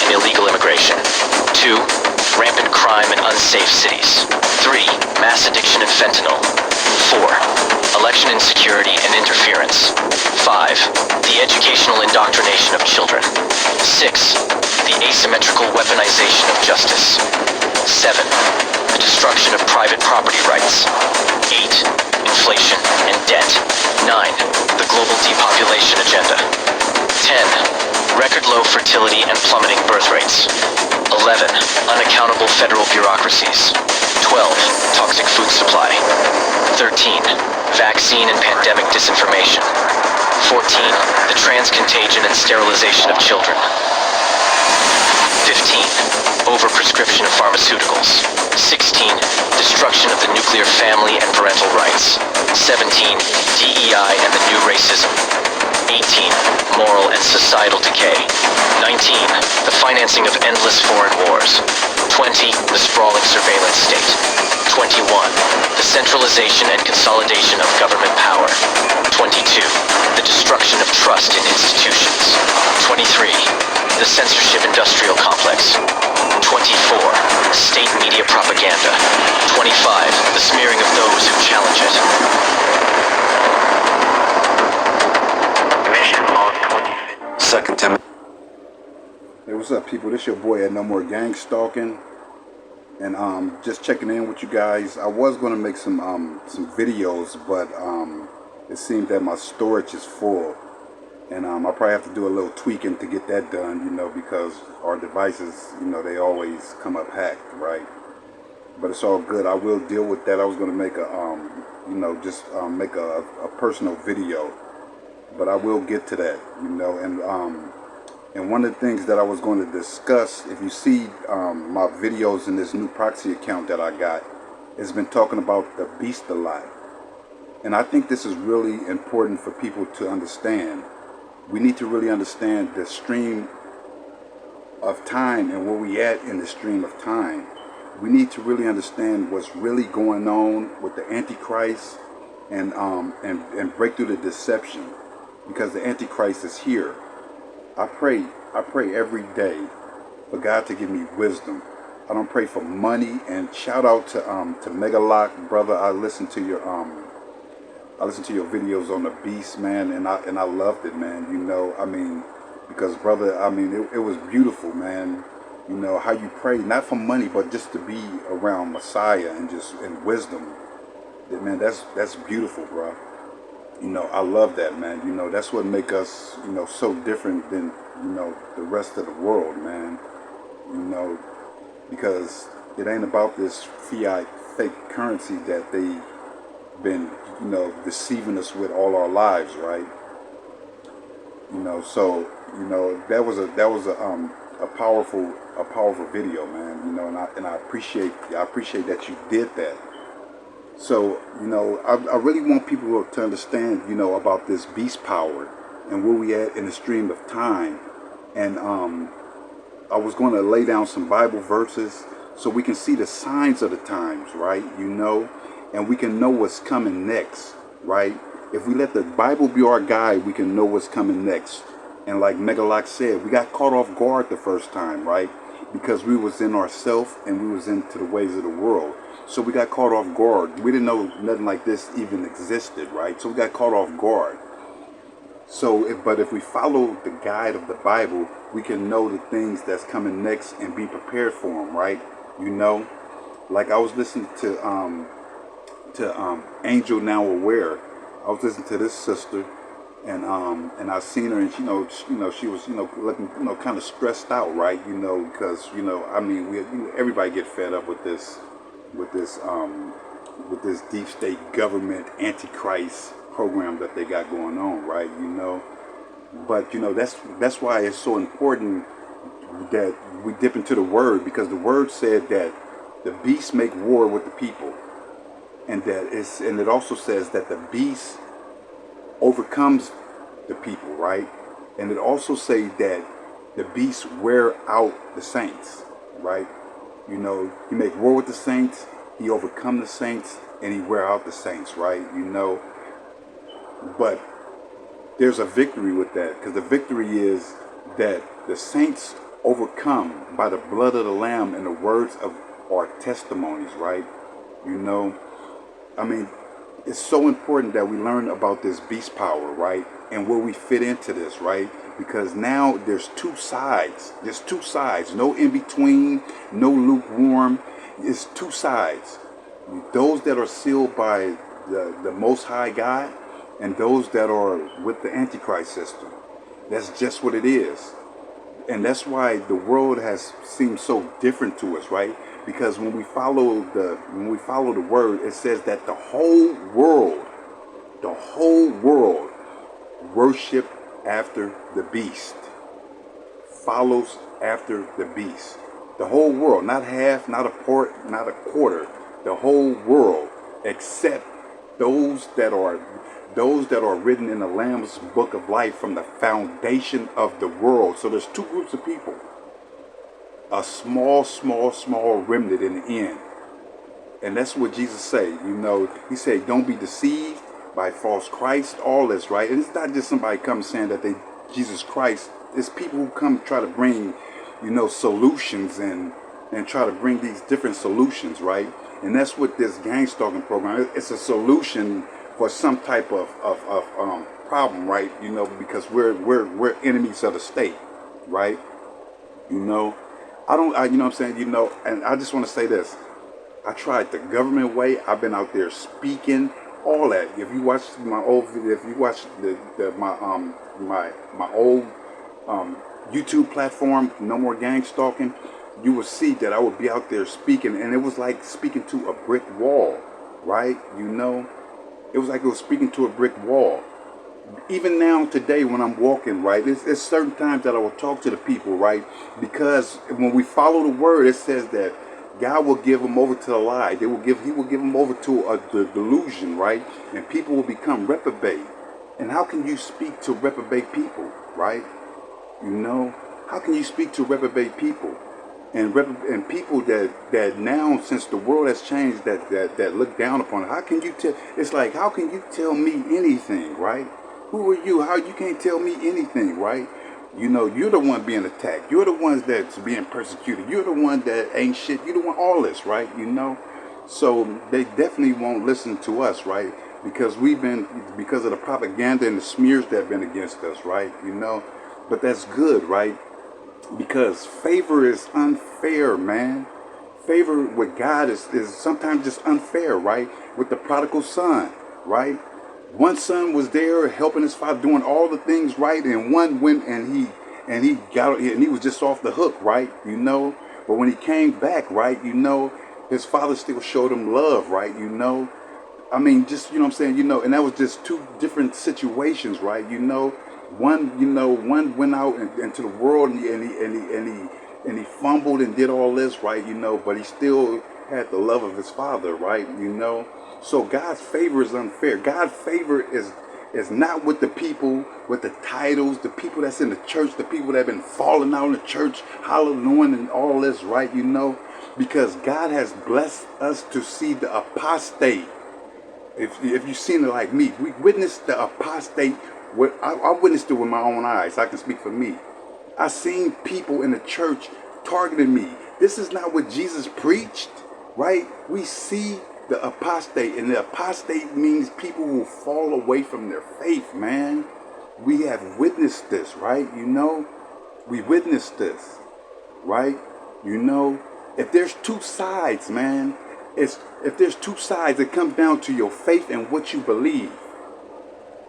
and illegal immigration. 2. Rampant crime in unsafe cities. 3. Mass addiction and fentanyl. 4. Election insecurity and interference. 5. The educational indoctrination of children. 6. The asymmetrical weaponization of justice. 7. The destruction of private property rights. 8. Inflation and debt. 9. The global depopulation agenda. 10. Record low fertility and plummeting birth rates. 11. Unaccountable federal bureaucracies. 12. Toxic food supply. 13. Vaccine and pandemic disinformation. 14. The trans-contagion and sterilization of children. 15. Overprescription of pharmaceuticals. 16. Destruction of the nuclear family and parental rights. 17. DEI and the new racism. 18. Moral and societal decay. 19. The financing of endless foreign wars. 20. The sprawling surveillance state. 21. The centralization and consolidation of government power. 22. The destruction of trust in institutions. 23. The censorship industrial complex. 24. State media propaganda. 25. The smearing of those who challenge it. Second Timothy. Hey, what's up, people? This your boy at No More Gang Stalking, and just checking in with you guys. I was going to make some videos, but it seems that my storage is full, and I'll probably have to do a little tweaking to get that done, you know, because our devices, you know, they always come up hacked, right? But it's all good. I will deal with that. I was going to make a you know, just make a personal video, but I will get to that, you know. And one of the things that I was going to discuss, if you see my videos in this new proxy account that I got, it's been talking about the beast a lot. And I think this is really important for people to understand. We need to really understand the stream of time and where we at in the stream of time. We need to really understand what's really going on with the Antichrist and break through the deception, because the Antichrist is here. I pray every day for God to give me wisdom. I don't pray for money. And shout out to Megalock, brother. I listened to your videos on the beast, man, and I loved it, man. You know, I mean, because brother, I mean, it was beautiful, man. You know how you pray, not for money, but just to be around Messiah and just in wisdom. Man, that's beautiful, bro. You know, I love that, man. You know, that's what make us, you know, so different than, you know, the rest of the world, man. You know, because it ain't about this fiat fake currency that they been, you know, deceiving us with all our lives, right? You know, so, you know, that was a powerful video, man. You know, and I appreciate that you did that. So, you know, I really want people to understand, you know, about this beast power and where we at in the stream of time. And I was going to lay down some Bible verses so we can see the signs of the times, right? You know, and we can know what's coming next, right? If we let the Bible be our guide, we can know what's coming next. And like Megalock said, we got caught off guard the first time, right? Because we was in ourself and we was into the ways of the world. So we got caught off guard. We didn't know nothing like this even existed, right? So we got caught off guard. So, but if we follow the guide of the Bible, we can know the things that's coming next and be prepared for them, right? You know, like I was listening to Angel Now Aware. I was listening to this sister, and I seen her, and she was, you know, looking, you know, kind of stressed out, right? You know, because, you know, I mean, everybody get fed up with this deep state government antichrist program that they got going on, right? You know, but you know, that's why it's so important that we dip into the word, because the word said that the beasts make war with the people, and it also says that the beast overcomes the people, right? And it also say that the beasts wear out the saints, right? You know, he make war with the saints, he overcome the saints, and he wear out the saints, right? You know, but there's a victory with that, because the victory is that the saints overcome by the blood of the Lamb and the words of our testimonies, right? You know, I mean, it's so important that we learn about this beast power, right? And where we fit into this, right? Because now there's two sides. There's two sides. No in between, no lukewarm. It's two sides. Those that are sealed by the Most High God and those that are with the Antichrist system. That's just what it is. And that's why the world has seemed so different to us, right? Because when we follow the word, it says that the whole world worship after the beast, follows after the beast. The whole world, not half, not a part, not a quarter. The whole world, except those that are written in the Lamb's book of life from the foundation of the world. So there's two groups of people. A small remnant in the end. And that's what Jesus said. You know, he said, don't be deceived by false Christ, all this, right? And it's not just somebody comes saying that they Jesus Christ. It's people who come try to bring, you know, solutions and try to bring these different solutions, right? And that's what this gang stalking program, it's a solution for some type of problem, right? You know, because we're enemies of the state, right? You know, you know what I'm saying? You know, and I just want to say this. I tried the government way. I've been out there speaking, all that. If you watch my old video, if you watch my old YouTube platform, No More Gang Stalking, you will see that I would be out there speaking, and it was like speaking to a brick wall, right? You know, it was like it was speaking to a brick wall. Even now, today, when I'm walking, right, it's certain times that I will talk to the people, right? Because when we follow the word, it says that God will give them over to the lie. He will give them over to the delusion, right? And people will become reprobate. And how can you speak to reprobate people, right? You know, how can you speak to reprobate people? And people that now, since the world has changed, that look down upon it, how can you tell? It's like, how can you tell me anything, right? Who are you? How you can't tell me anything, right? You know, you're the one being attacked. You're the ones that's being persecuted. You're the one that ain't shit. You're the one, all this, right? You know, so they definitely won't listen to us, right? Because because of the propaganda and the smears that have been against us, right? You know, but that's good, right? Because favor is unfair, man. Favor with God is sometimes just unfair, right? With the prodigal son, right? One son was there helping his father, doing all the things right, and one went and he was just off the hook, right? You know, but when he came back, right, you know, his father still showed him love, right? You know, I mean, just, you know what I'm saying, you know, and that was just two different situations, right? You know, one went out into the world and he fumbled and did all this, right? You know, but he still had the love of his father, right? You know, so God's favor is unfair. God's favor is not with the people with the titles, the people that's in the church, the people that have been falling out in the church, hallelujah and all this, right? You know, because God has blessed us to see the apostate. If you've seen it like me, we witnessed the apostate. I witnessed it with my own eyes. I can speak for me. I seen people in the church targeting me. This is not what Jesus preached, right? We see the apostate, and the apostate means people who fall away from their faith, man. We have witnessed this, right? You know, we witnessed this, right? You know, if there's two sides, man, if there's two sides, it comes down to your faith and what you believe.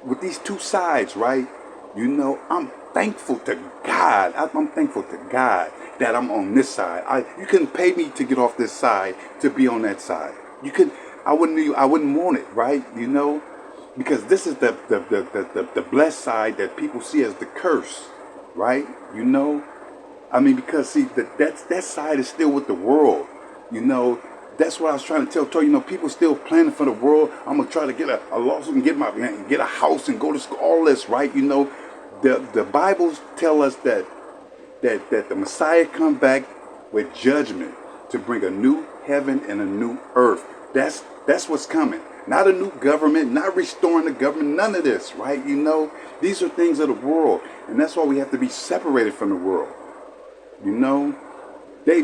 With these two sides, right? You know, I'm thankful to God. I'm thankful to God that I'm on this side. You couldn't pay me to get off this side to be on that side. I wouldn't want it, right? You know, because this is the blessed side that people see as the curse, right? You know, I mean, because see that side is still with the world. You know, that's what I was trying to tell you. Know, people still planning for the world. I'm gonna try to get a lawsuit and get a house and go to school. All this, right? You know, the Bibles tell us that the Messiah come back with judgment to bring a new heaven and a new earth. That's what's coming. Not a new government, not restoring the government, none of this, right? You know, these are things of the world, and that's why we have to be separated from the world. You know, they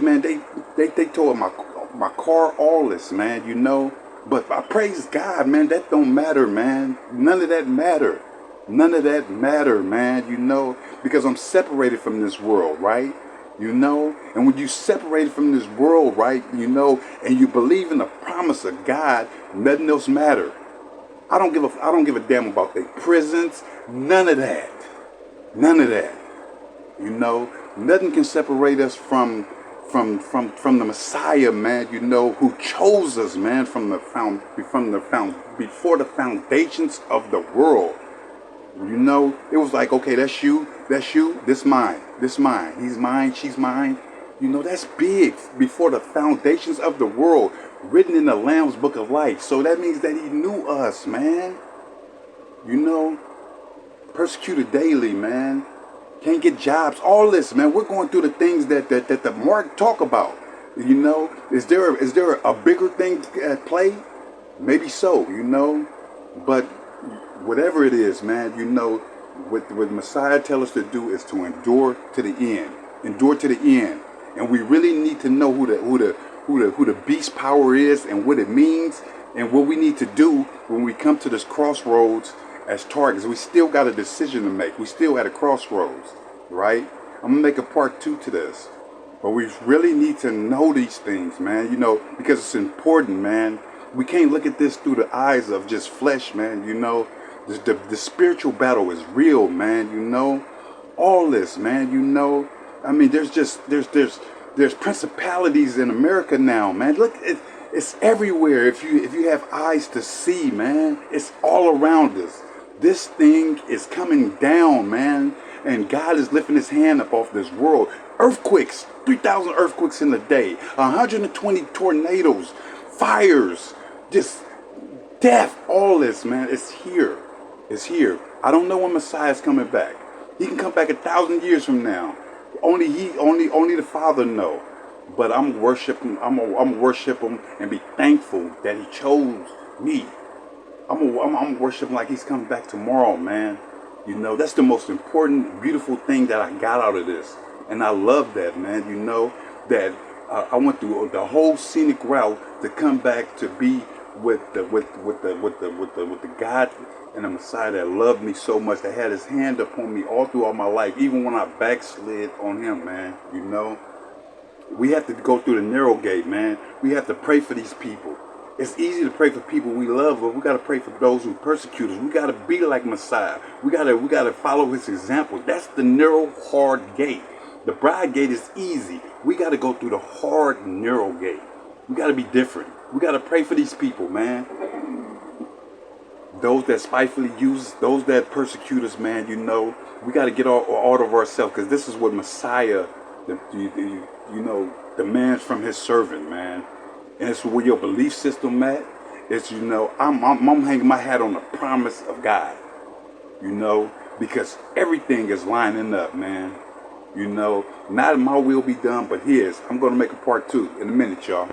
tore my car, all this, man, you know. But I praise God, man, that don't matter, man. None of that matter. None of that matter, man, you know, because I'm separated from this world, right? You know, and when you separated from this world, right, you know, and you believe in the promise of God, nothing else matter. I don't give a damn about their prisons, none of that. None of that. You know, nothing can separate us from the Messiah, man, you know, who chose us, man, before the foundations of the world. You know, it was like, okay, that's you, this mine, he's mine, she's mine. You know, that's big, before the foundations of the world, written in the Lamb's Book of Life. So that means that he knew us, man. You know, persecuted daily, man. Can't get jobs, all this, man. We're going through the things that the Mark talk about. You know, is there a bigger thing at play? Maybe so, you know. But whatever it is, man, you know, what Messiah tells us to do is to endure to the end. Endure to the end. And we really need to know who the beast power is and what it means and what we need to do when we come to this crossroads as targets. We still got a decision to make. We still at a crossroads, right? I'm gonna make a part 2 to this. But we really need to know these things, man, you know, because it's important, man. We can't look at this through the eyes of just flesh, man, you know. The spiritual battle is real, man, you know. All this, man, you know. I mean, there's principalities in America now, man. Look, it's everywhere. If you have eyes to see, man, it's all around us. This thing is coming down, man, and God is lifting his hand up off this world. Earthquakes, 3,000 earthquakes in a day, 120 tornadoes, fires, just death, all this, man. It's here. It's here. I don't know when Messiah's coming back. He can come back 1,000 years from now. Only the Father know. But I'm worshiping. I'm worship him and be thankful that he chose me. I'm worshiping like he's coming back tomorrow, man. You know, that's the most important, beautiful thing that I got out of this, and I love that, man. You know that I went through the whole scenic route to come back to be with the God and the Messiah that loved me so much, that had his hand upon me all throughout my life, even when I backslid on him, man. You know, we have to go through the narrow gate, man. We have to pray for these people. It's easy to pray for people we love, but we got to pray for those who persecute us. We got to be like Messiah. We got to follow his example. That's the narrow, hard gate. The broad gate is easy. We got to go through the hard, narrow gate. We got to be different. We got to pray for these people, man. Those that spitefully use us, those that persecute us, man, you know, we got to get out of ourselves, because this is what Messiah, you know, demands from his servant, man. And it's where your belief system at. It's, you know, I'm hanging my hat on the promise of God, you know, because everything is lining up, man. You know, not my will be done, but his. I'm going to make a part 2 in a minute, y'all.